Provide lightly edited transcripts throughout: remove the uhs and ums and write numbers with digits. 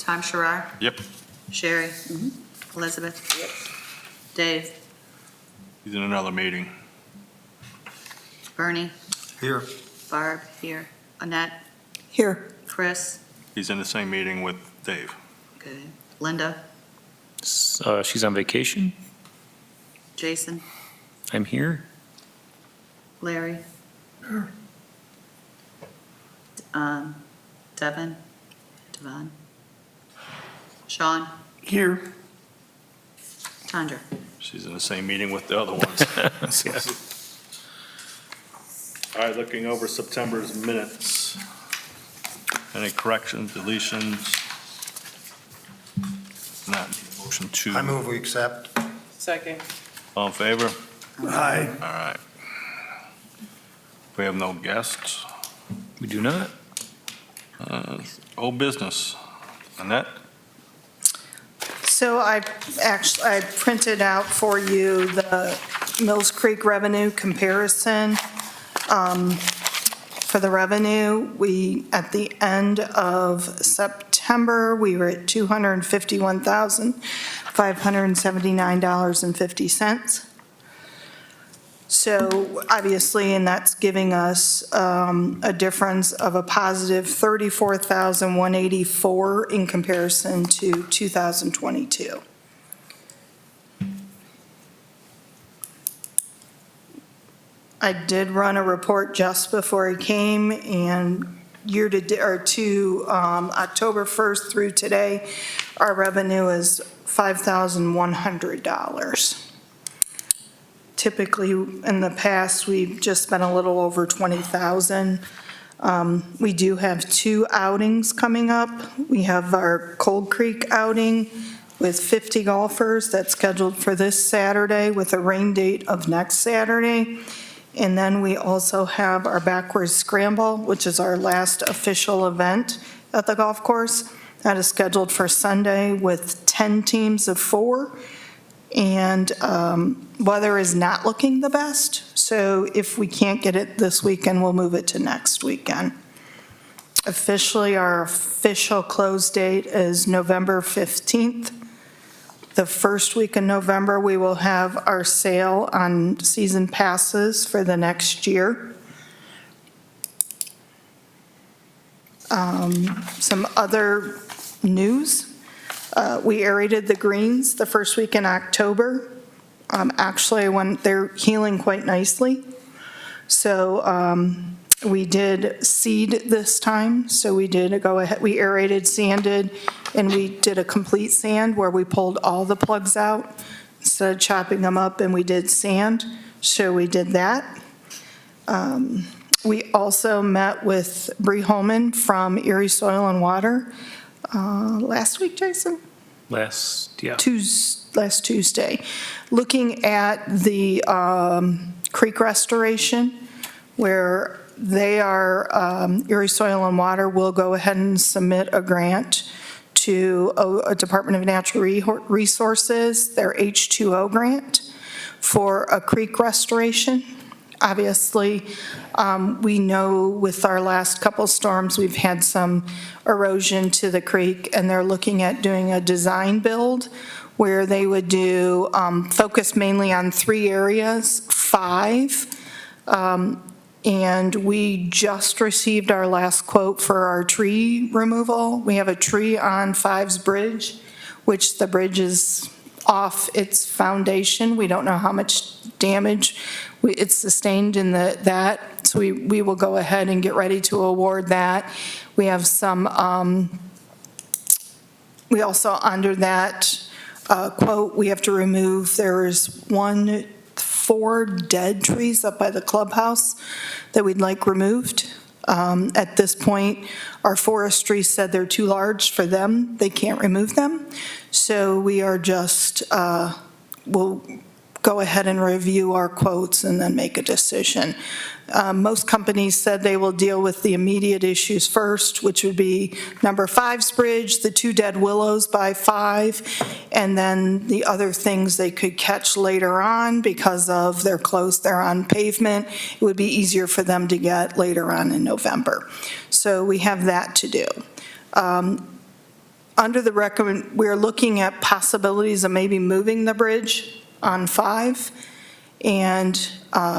Tom Sherrar, Yep. Sherry, Elizabeth, Dave, He's in another meeting. Bernie, Here. Barb, here, Annette, Here. Chris, He's in the same meeting with Dave. okay, Linda, She's on vacation. Jason, I'm here. Larry, Devon, Sean, Here. Tundra. She's in the same meeting with the other ones. All right, looking over September's minutes. Any corrections, deletions? Not motion to. I move we accept. Second. All in favor? Aye. All right. We have no guests. We do not. Old business. Annette? So I printed out for you the Mills Creek revenue comparison. For the revenue, at the end of September, we were at $251,579.50. So obviously, and that's giving us a difference of a positive $34,184 in comparison to 2022. I did run a report just before I came, and October 1st through today, our revenue is $5,100. Typically, in the past, we've just been a little over 20,000. We do have 2 outings coming up. We have our Cold Creek outing with 50 golfers that's scheduled for this Saturday with a rain date of next Saturday. And then we also have our Backwards Scramble, which is our last official event at the golf course. That is scheduled for Sunday with 10 teams of 4. And weather is not looking the best, so if we can't get it this weekend, we'll move it to next weekend. Officially, our official close date is November 15th. The first week in November, we will have our sale on season passes for the next year. Some other news. We aerated the greens the first week in October. Actually, they're healing quite nicely. So we did seed this time. So we did go ahead, we aerated, sanded, and we did a complete sand where we pulled all the plugs out instead of chopping them up, and we did sand. So we did that. We also met with Bree Holman from Erie Soil and Water last week, Jason? Last Tuesday, looking at the creek restoration, where they are, Erie Soil and Water will go ahead and submit a grant to a Department of Natural Resources, their H2O grant, for a creek restoration. Obviously, we know with our last couple storms, we've had some erosion to the creek, and they're looking at doing a design build where they would do, focus mainly on 3 areas, 5. And we just received our last quote for our tree removal. We have a tree on 5's bridge, which the bridge is off its foundation. We don't know how much damage it's sustained in that, so we will go ahead and get ready to award that. We have some, we also, under that quote, we have to remove, there is 4 dead trees up by the clubhouse that we'd like removed. At this point, our forestry said they're too large for them. They can't remove them. So we are just, we'll go ahead and review our quotes and then make a decision. Most companies said they will deal with the immediate issues first, which would be number 5's bridge, the 2 dead willows by 5, and then the other things they could catch later on because of they're close, they're on pavement. It would be easier for them to get later on in November. So we have that to do. under the recommend, we're looking at possibilities of maybe moving the bridge on 5 and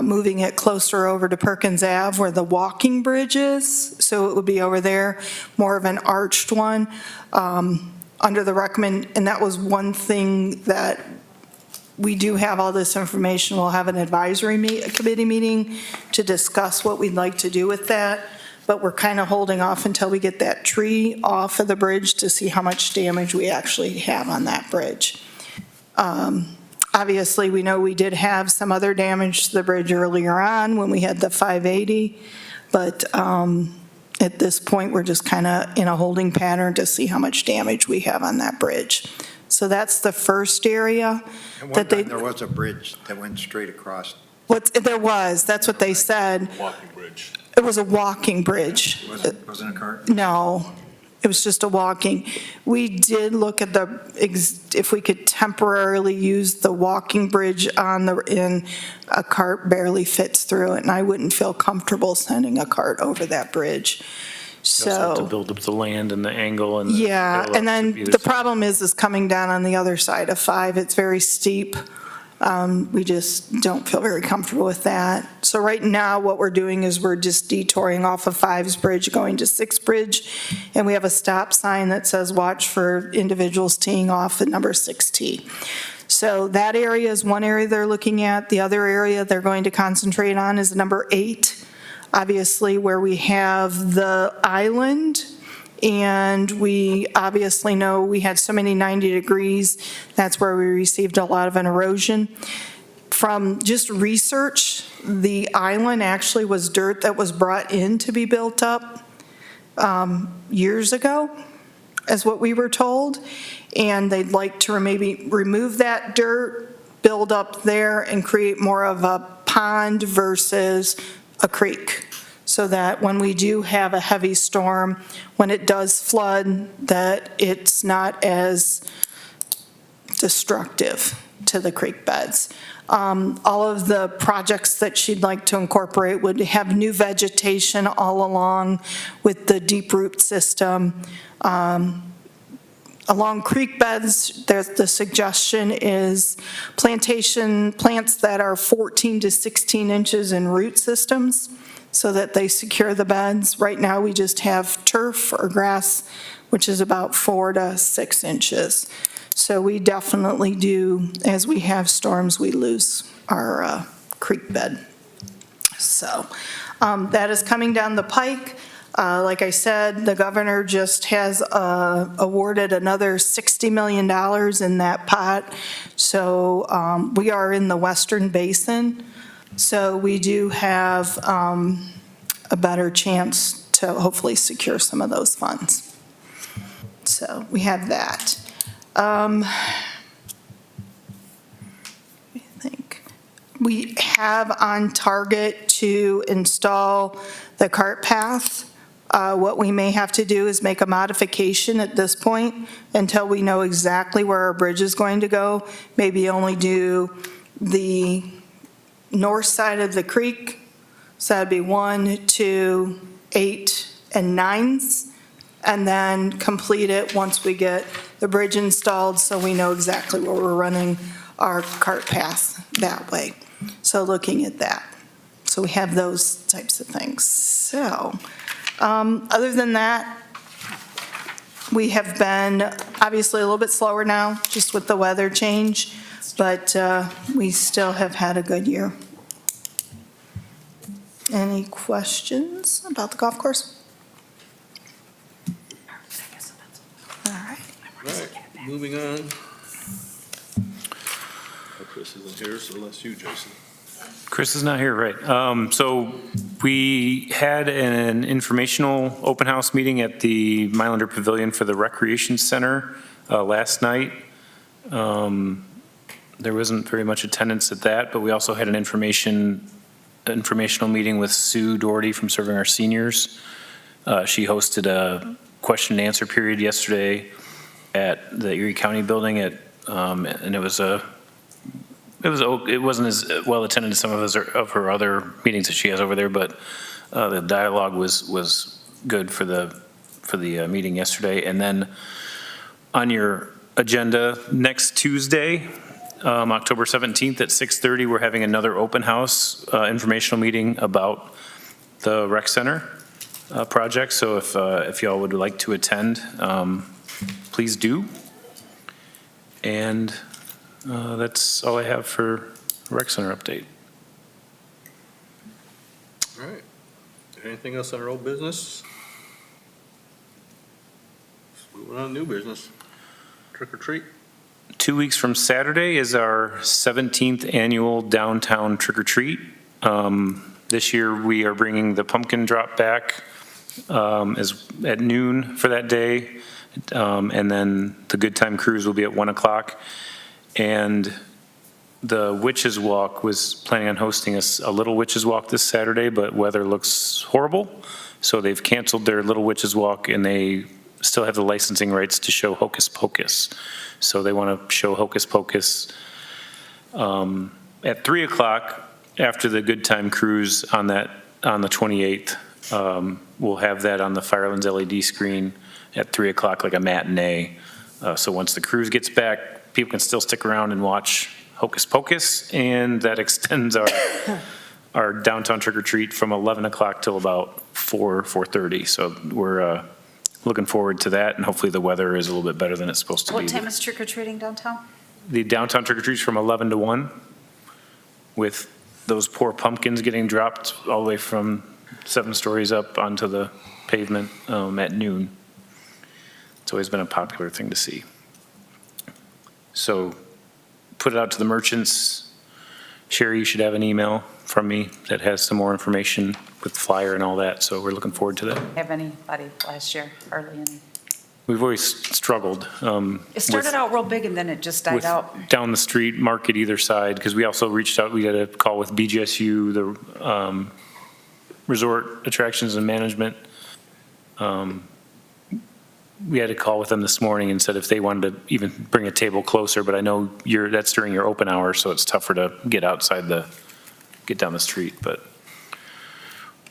moving it closer over to Perkins Ave where the walking bridge is. So it would be over there, more of an arched one. Under the recommend, and that was one thing that we do have all this information. We'll have an advisory committee meeting to discuss what we'd like to do with that. But we're kind of holding off until we get that tree off of the bridge to see how much damage we actually have on that bridge. Obviously, we know we did have some other damage to the bridge earlier on when we had the 580, but at this point, we're just kind of in a holding pattern to see how much damage we have on that bridge. So that's the first area. At one that they- time, there was a bridge that went straight across. There was, that's what they said. Walking bridge. It was a walking bridge. Wasn't a cart? No, it was just a walking. We did look at if we could temporarily use the walking bridge in a cart barely fits through it, and I wouldn't feel comfortable sending a cart over that bridge. You also have to So, build up the land and the angle and. yeah, build up and then to either the side. problem is coming down on the other side of 5. It's very steep. We just don't feel very comfortable with that. So right now, what we're doing is we're just detouring off of 5's bridge, going to 6 bridge, and we have a stop sign that says, watch for individuals teeing off at number 6T. So that area is one area they're looking at. The other area they're going to concentrate on is number 8, obviously where we have the island. And we obviously know we had so many 90 degrees. That's where we received a lot of an erosion. From just research, the island actually was dirt that was brought in to be built up years ago, is what we were told. And they'd like to maybe remove that dirt, build up there, and create more of a pond versus a creek, so that when we do have a heavy storm, when it does flood, that it's not as destructive to the creek beds. All of the projects that she'd like to incorporate would have new vegetation all along with the deep root system. Along creek beds, the suggestion is plantation plants that are 14 to 16 inches in root systems, so that they secure the beds. Right now, we just have turf or grass, which is about 4 to 6 inches. So we definitely do, as we have storms, we lose our creek bed. So that is coming down the pike. Like I said, the governor just has awarded another $60 million in that pot. So we are in the Western Basin. So we do have a better chance to hopefully secure some of those funds. So we have that. I think we have on target to install the cart path. What we may have to do is make a modification at this point until we know exactly where our bridge is going to go. Maybe only do the north side of the creek, so that'd be 1, 2, 8, and 9s, and then complete it once we get the bridge installed, so we know exactly where we're running our cart path that way. So looking at that. So we have those types of things. So, other than that, we have been obviously a little bit slower now, just with the weather change, but we still have had a good year. Any questions about the golf course? All right. All right, moving on. Oh, Chris isn't here, so that's you, Jason. Chris is not here, right. So we had an informational open house meeting at the Mylander Pavilion for the Recreation Center last night. There wasn't very much attendance at that, but we also had an informational meeting with Sue Doherty from Serving Our Seniors. She hosted a question and answer period yesterday at the Erie County Building and it wasn't as well attended as some of her other meetings that she has over there, but the dialogue was good for the meeting yesterday. And then On your agenda, next Tuesday, October 17th at 6:30, we're having another open house informational meeting about the rec center project. So if y'all would like to attend, please do. And that's all I have for rec center update. All right. Anything else on our old business? Moving on to new business. Trick or treat. 2 weeks from Saturday is our 17th annual downtown trick or treat. This year, we are bringing the pumpkin drop back at noon for that day. And then the Good Time Cruise will be at 1 o'clock. And the Witches Walk was planning on hosting a Little Witches Walk this Saturday, but weather looks horrible. So they've canceled their Little Witches Walk, and they still have the licensing rights to show Hocus Pocus. So they want to show Hocus Pocus at 3 o'clock after the Good Time Cruise on the 28th. We'll have that on the Firelands LED screen at 3 o'clock, like a matinee. So once the cruise gets back, people can still stick around and watch Hocus Pocus, and that extends our downtown trick or treat from 11 o'clock till about 4:30. So we're looking forward to that, and hopefully the weather is a little bit better than it's supposed to be. What time is trick-or-treating downtown? The downtown trick or treat's from 11 to 1, with those poor pumpkins getting dropped all the way from 7 stories up onto the pavement at noon. It's always been a popular thing to see. So put it out to the merchants. Sherry, you should have an email from me that has some more information with flyer and all that, so we're looking forward to that. Have anybody last year? Hardly any. We've always struggled. It started out real big and then it just died with out. down the street, market either side, because we also reached out, we had a call with BGSU, the Resort Attractions and Management. We had a call with them this morning and said if they wanted to even bring a table closer, but I know that's during your open hours, so it's tougher to get get down the street, but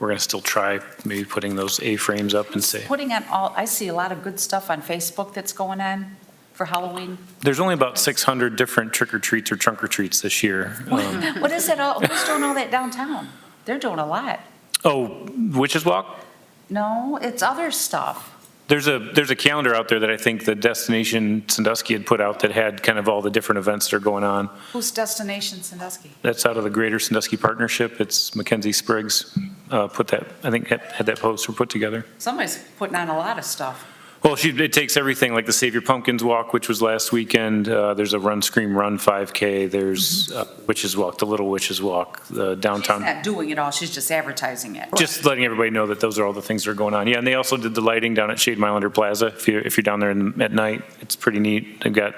we're gonna still try maybe putting those A-frames up and say. Putting on I see a lot of good stuff on Facebook that's going on for Halloween. There's only about 600 different trick-or-treats or trunk-or-treats this year. What is it all, who's doing all that downtown? They're doing a lot. Oh, Witches Walk? No, it's other stuff. There's a calendar out there that I think the Destination Sandusky had put out that had kind of all the different events that are going on. Who's Destination Sandusky? That's out of the Greater Sandusky Partnership. It's Mackenzie Spriggs put that, I think, had that poster put together. Somebody's putting on a lot of stuff. Well, it takes everything, like the Save Your Pumpkins Walk, which was last weekend. There's a Run, Scream, Run 5K. There's Witches Walk, the Little Witches Walk, the downtown. She's not doing it all, she's just advertising it. Just letting everybody know that those are all the things that are going on. Yeah, and they also did the lighting down at Shade Islander Plaza. If you're down there at night, it's pretty neat. They've got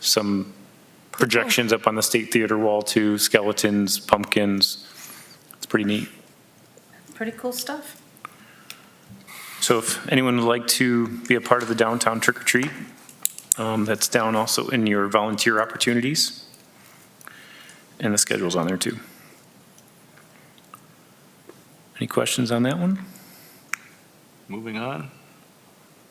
some projections up on the State Theater wall too, skeletons, pumpkins. It's pretty neat. Pretty cool stuff. So if anyone would like to be a part of the downtown trick or treat, that's down also in your volunteer opportunities. And the schedule's on there too. Any questions on that one? Moving on.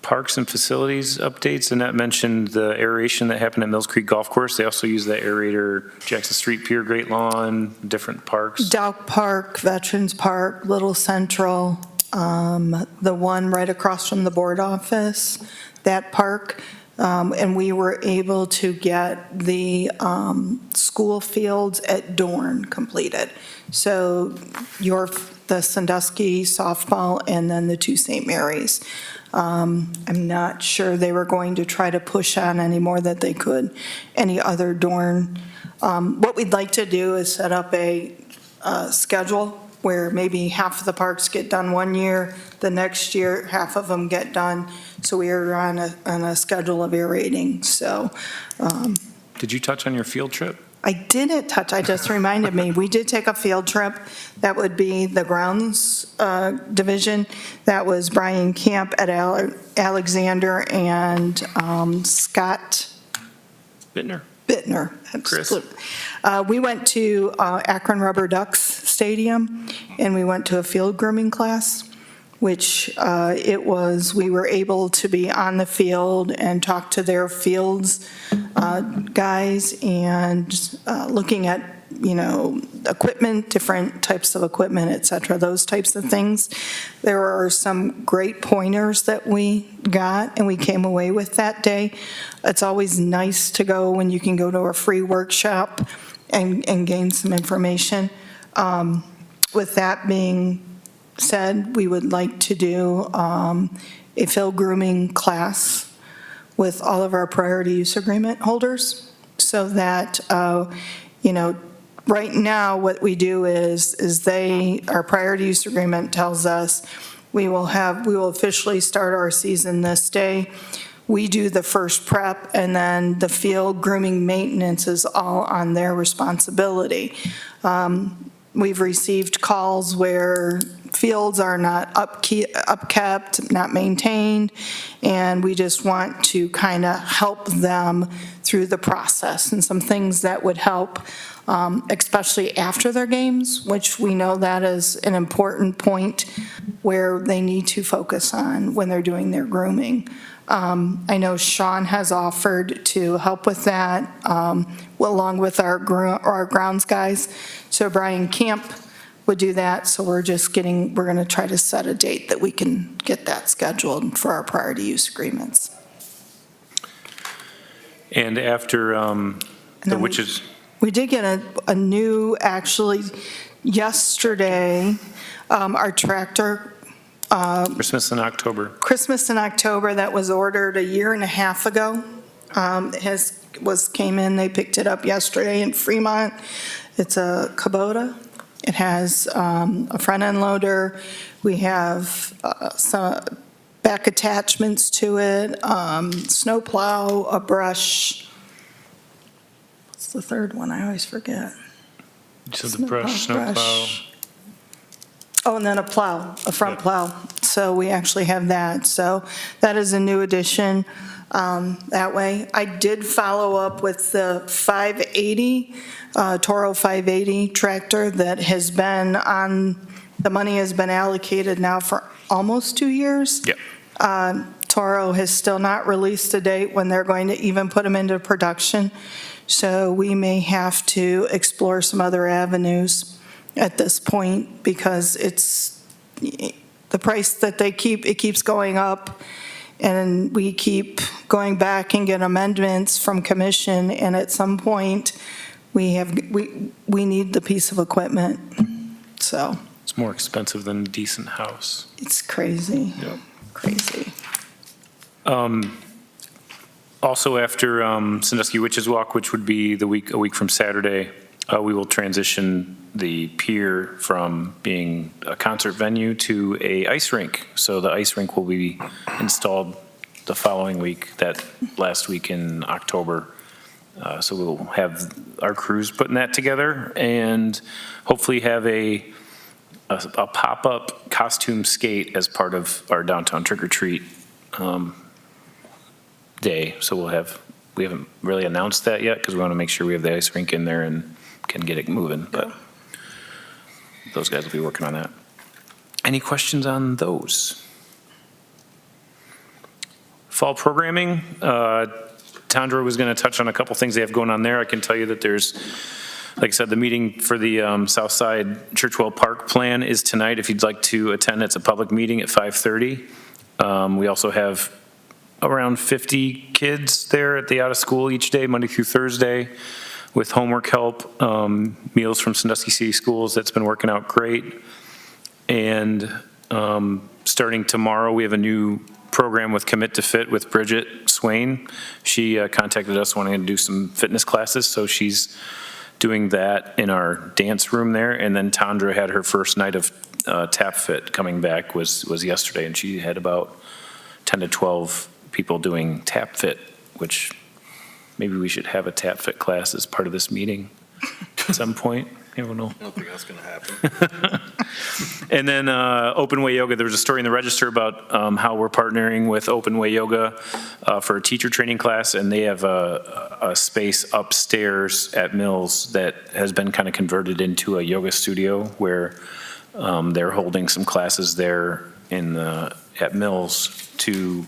Parks and facilities updates. Annette mentioned the aeration that happened at Mills Creek Golf Course. They also use that aerator, Jackson Street Pier, Great Lawn, different parks. Dowk Park, Veterans Park, Little Central, the one right across from the board office, that park. And we were able to get the school fields at Dorn completed. So the Sandusky softball and then the two St. Mary's. I'm not sure they were going to try to push on any more that they could, any other Dorn. What we'd like to do is set up a schedule where maybe half of the parks get done one year, the next year, half of them get done. So we are on a schedule of aerating, so. Did you touch on your field trip? I didn't touch, I just reminded me, we did take a field trip. That would be the grounds division. That was Brian Camp at Alexander and Scott Bittner. Bittner. Chris. We went to Akron Rubber Ducks Stadium, and we went to a field grooming class. which we were able to be on the field and talk to their fields guys and looking at, equipment, different types of equipment, et cetera, those types of things. There are some great pointers that we got and we came away with that day. It's always nice to go when you can go to a free workshop and gain some information. With that being said, we would like to do a field grooming class with all of our priority use agreement holders so that, right now what we do is our priority use agreement tells us we will officially start our season this day. We do the first prep, and then the field grooming maintenance is all on their responsibility. We've received calls where fields are not upkept, not maintained, and we just want to kind of help them through the process and some things that would help, especially after their games, which we know that is an important point where they need to focus on when they're doing their grooming. I know Sean has offered to help with that, along with our grounds guys. So Brian Camp would do that, so we're going to try to set a date that we can get that scheduled for our priority use agreements. And after the witches, We did get a new, actually, yesterday, our tractor Christmas in October. Christmas in October that was ordered a year and a half ago. Came in, they picked it up yesterday in Fremont. It's a Kubota. It has a front end loader. We have some back attachments to it, snow plow, a brush. What's the third one? I always forget. So the brush, snow plow. Oh, and then a plow, a front plow. So we actually have that. So that is a new addition that way. I did follow up with the 580, Toro 580 tractor that has been the money has been allocated now for almost 2 years. Yep. Toro has still not released a date when they're going to even put them into production. So we may have to explore some other avenues at this point because it's the price that it keeps going up, and we keep going back and get amendments from commission, and at some point we need the piece of equipment. So It's more expensive than a decent house. it's crazy. Yep. Crazy. Also, after Sandusky Witches Walk, which would be a week from Saturday, we will transition the pier from being a concert venue to a ice rink. So the ice rink will be installed the following week, that last week in October. So we'll have our crews putting that together and hopefully have a pop-up costume skate as part of our downtown trick-or-treat day. So we haven't really announced that yet because we want to make sure we have the ice rink in there and can get it moving, but those guys will be working on that. Any questions on those? Fall programming, Tandra was going to touch on a couple things they have going on there. I can tell you that there's, like I said, the meeting for the Southside Churchwell Park plan is tonight. If you'd like to attend, it's a public meeting at 5:30. We also have around 50 kids there at the out of school each day, Monday through Thursday, with homework help, meals from Sandusky City Schools. That's been working out great. And starting tomorrow, we have a new program with Commit to Fit with Bridget Swain. She contacted us wanting to do some fitness classes, so she's doing that in our dance room there. And then Tandra had her first night of Tap Fit coming back was yesterday, and she had about 10 to 12 people doing Tap Fit, which maybe we should have a Tap Fit class as part of this meeting at some point. I don't know. I don't think that's going to happen. And then Open Way Yoga, there was a story in the Register about how we're partnering with Open Way Yoga for a teacher training class, and they have a space upstairs at Mills that has been kind of converted into a yoga studio where they're holding some classes there at Mills to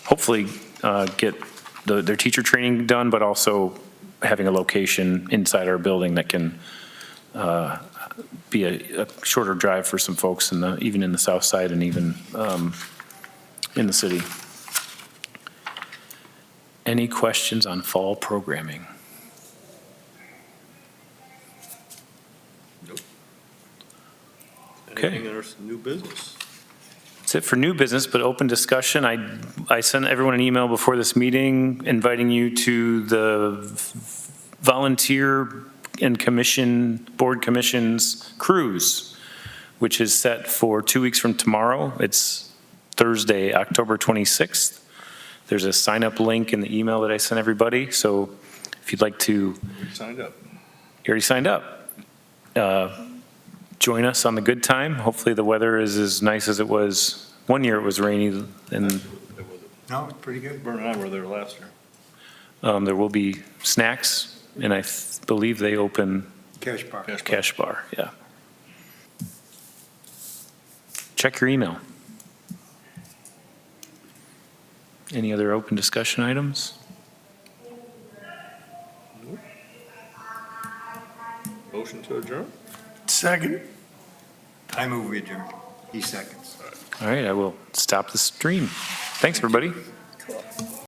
hopefully get their teacher training done, but also having a location inside our building that can be a shorter drive for some folks even in the south side and even in the city. Any questions on fall programming? Okay. Anything in our new business? That's it for new business, but open discussion. I sent everyone an email before this meeting inviting you to the volunteer and board commissions cruise, which is set for 2 weeks from tomorrow. It's Thursday, October 26th. There's a sign-up link in the email that I sent everybody, so if you'd like to. We signed up. You already signed up. Join us on the good time. Hopefully the weather is as nice as it was. One year it was rainy, and No, it's pretty good. Vern and I were there last year. there will be snacks, and I believe they open Cash bar. cash bar, yeah. Check your email. Any other open discussion items? Motion to adjourn? Second. I move we adjourn. He seconds. All right, I will stop the stream. Thanks, everybody. Cool.